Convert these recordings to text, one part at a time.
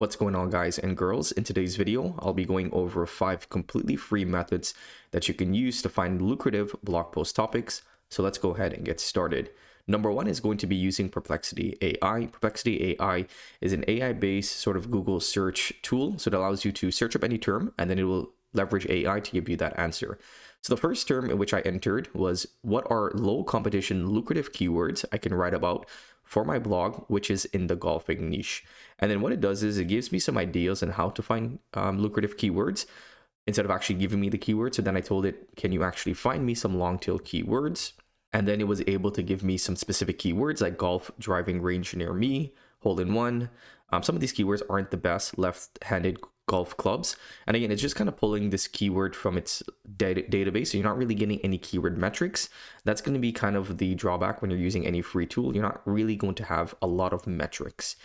What's going on, guys and girls? In today's video, I'll be going over 5 completely free methods that you can use to find lucrative blog post topics. So let's go ahead and get started. Number one is going to be using Perplexity AI. Perplexity AI is an AI-based sort of Google search tool. So it allows you to search up any term and then it will leverage AI to give you that answer. So the first term in which I entered was, what are low competition lucrative keywords I can write about for my blog, which is in the golfing niche. And then what it does is it gives me some ideas on how to find lucrative keywords instead of actually giving me the keywords. So then I told it, can you actually find me some long tail keywords? And then it was able to give me some specific keywords like golf driving range near me, hole in one. Some of these keywords aren't the best, left-handed golf clubs. And again, it's just kind of pulling this keyword from its database. So you're not really getting any keyword metrics. That's going to be kind of the drawback when you're using any free tool. You're not really going to have a lot of metrics.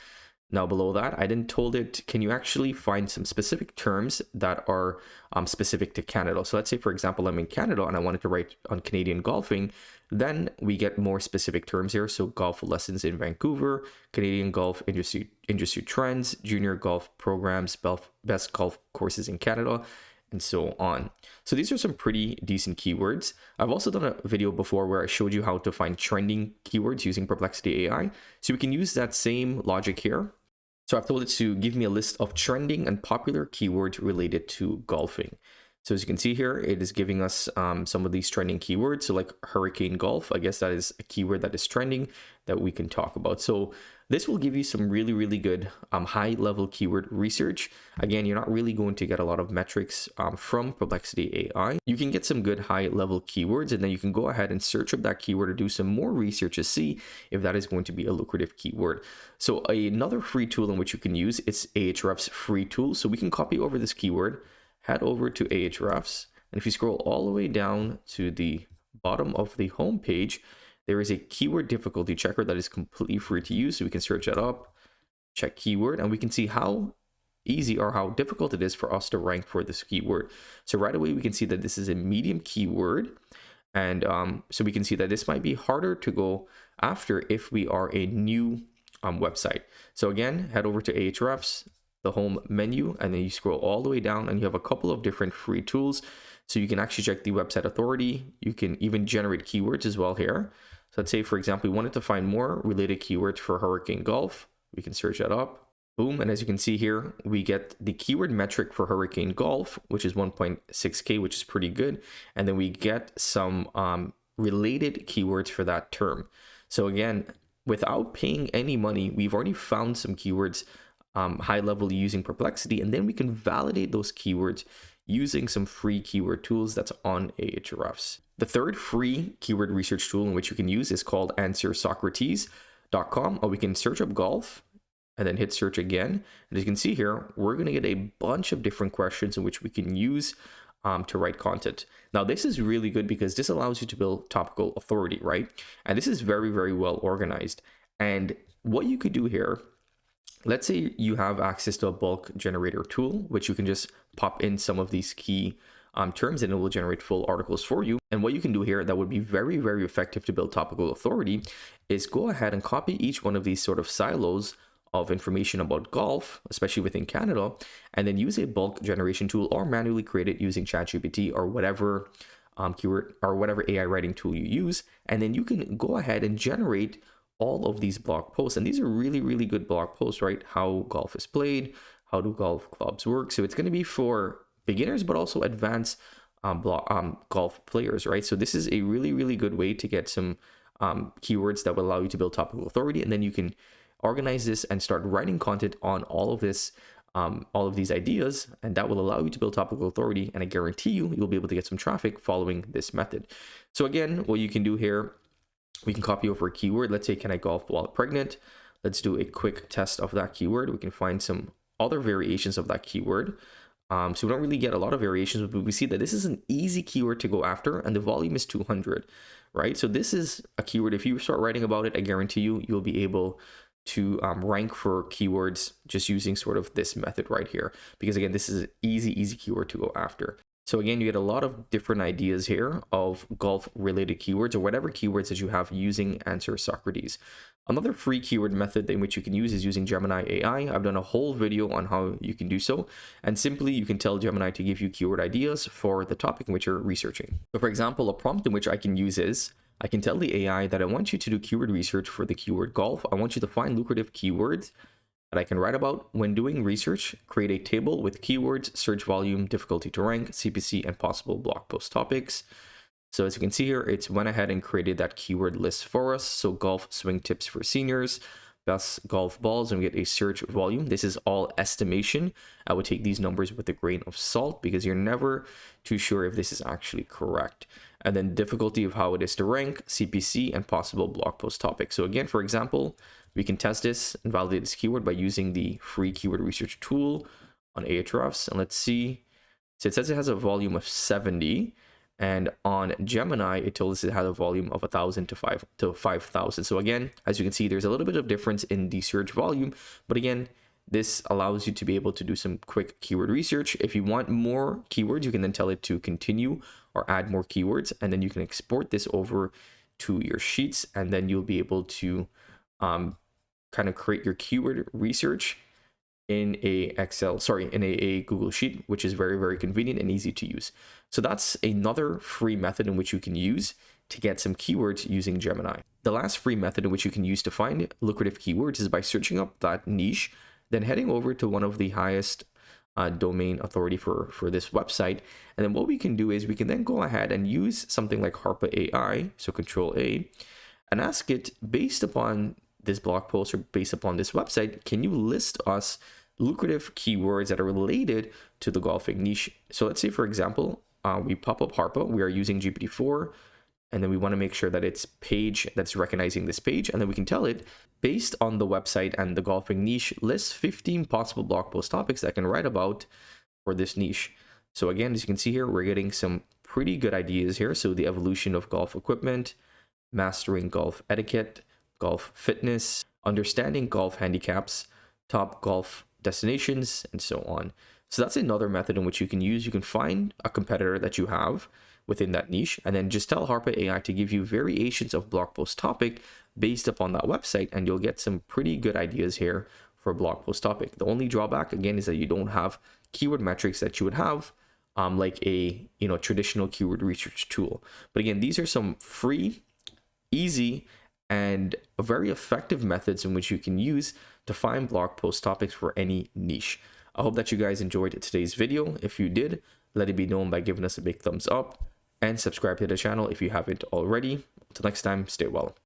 Now below that, I then told it, can you actually find some specific terms that are specific to Canada? So let's say, for example, I'm in Canada and I wanted to write on Canadian golfing. Then we get more specific terms here. So golf lessons in Vancouver, Canadian golf industry trends, junior golf programs, best golf courses in Canada, and so on. So these are some pretty decent keywords. I've also done a video before where I showed you how to find trending keywords using Perplexity AI. So we can use that same logic here. So I've told it to give me a list of trending and popular keywords related to golfing. So as you can see here, it is giving us some of these trending keywords. So like hurricane golf, I guess that is a keyword that is trending that we can talk about. So this will give you some really good high level keyword research. Again, you're not really going to get a lot of metrics from Perplexity AI. You can get some good high level keywords, and then you can go ahead and search up that keyword or do some more research to see if that is going to be a lucrative keyword. So another free tool in which you can use, it's Ahrefs free tool. So we can copy over this keyword, head over to Ahrefs, and if you scroll all the way down to the bottom of the home page, there is a keyword difficulty checker that is completely free to use. So we can search that up, check keyword, and we can see how easy or how difficult it is for us to rank for this keyword. So right away, we can see that this is a medium keyword. And so we can see that this might be harder to go after if we are a new website. So again, head over to Ahrefs, the home menu, and then you scroll all the way down and you have a couple of different free tools. So you can actually check the website authority. You can even generate keywords as well here. So let's say, for example, we wanted to find more related keywords for hurricane golf. We can search that up. Boom. And as you can see here, we get the keyword metric for hurricane golf, which is 1.6K, which is pretty good. And then we get some related keywords for that term. So again, without paying any money, we've already found some keywords high level using Perplexity, and then we can validate those keywords using some free keyword tools that's on Ahrefs. The third free keyword research tool in which you can use is called AnswerSocrates.com, or we can search up golf and then hit search again. And as you can see here, we're going to get a bunch of different questions in which we can use to write content. Now, this is really good because this allows you to build topical authority, right? And this is very well organized. And what you could do here, let's say you have access to a bulk generator tool, which you can just pop in some of these key terms and it will generate full articles for you. And what you can do here that would be very effective to build topical authority is go ahead and copy each one of these sort of silos of information about golf, especially within Canada, and then use a bulk generation tool or manually create it using ChatGPT or whatever keyword or whatever AI writing tool you use. And then you can go ahead and generate all of these blog posts. And these are really good blog posts, right? How golf is played, how do golf clubs work? So it's going to be for beginners, but also advanced golf players, right? So this is a really good way to get some keywords that will allow you to build topical authority. And then you can organize this and start writing content on all of this, all of these ideas, and that will allow you to build topical authority. And I guarantee you'll be able to get some traffic following this method. So again, what you can do here, we can copy over a keyword. Let's say, can I golf while pregnant? Let's do a quick test of that keyword. We can find some other variations of that keyword. So we don't really get a lot of variations, but we see that this is an easy keyword to go after and the volume is 200, right? So this is a keyword. If you start writing about it, I guarantee you'll be able to rank for keywords just using sort of this method right here. Because again, this is an easy keyword to go after. So again, you get a lot of different ideas here of golf related keywords or whatever keywords that you have using AnswerSocrates. Another free keyword method in which you can use is using Gemini AI. I've done a whole video on how you can do so. And simply, you can tell Gemini to give you keyword ideas for the topic in which you're researching. So for example, a prompt in which I can use is, I can tell the AI that I want you to do keyword research for the keyword golf. I want you to find lucrative keywords that I can write about. When doing research, create a table with keywords, search volume, difficulty to rank, CPC, and possible blog post topics. So as you can see here, it's went ahead and created that keyword list for us. So golf swing tips for seniors, best golf balls, and we get a search volume. This is all estimation. I would take these numbers with a grain of salt because you're never too sure if this is actually correct. And then difficulty of how it is to rank, CPC, and possible blog post topics. So again, for example, we can test this and validate this keyword by using the free keyword research tool on Ahrefs. And let's see. So it says it has a volume of 70. And on Gemini, it told us it had a volume of 1,000 to 5,000. So again, as you can see, there's a little bit of difference in the search volume. But again, this allows you to be able to do some quick keyword research. If you want more keywords, you can then tell it to continue or add more keywords. And then you can export this over to your sheets. And then you'll be able to kind of create your keyword research in a Google Sheet, which is very, very convenient and easy to use. So that's another free method in which you can use to get some keywords using Gemini. The last free method in which you can use to find lucrative keywords is by searching up that niche, then heading over to one of the highest domain authority for this website. And then what we can do is we can then go ahead and use something like Harpa AI, so Control A, and ask it, based upon this blog post or based upon this website, can you list us lucrative keywords that are related to the golfing niche? So let's say, for example, we pop up Harpa, we are using GPT-4, and then we want to make sure that it's page that's recognizing this page. And then we can tell it, based on the website and the golfing niche, list 15 possible blog post topics that I can write about for this niche. So again, as you can see here, we're getting some pretty good ideas here. So the evolution of golf equipment, mastering golf etiquette, golf fitness, understanding golf handicaps, top golf destinations, and so on. So that's another method in which you can use. You can find a competitor that you have within that niche, and then just tell Harpa AI to give you variations of blog post topic based upon that website, and you'll get some pretty good ideas here for a blog post topic. The only drawback, again, is that you don't have keyword metrics that you would have like a traditional keyword research tool. But again, these are some free, easy, and very effective methods in which you can use to find blog post topics for any niche. I hope that you guys enjoyed today's video. If you did, let it be known by giving us a big thumbs up and subscribe to the channel if you haven't already. Until next time, stay well.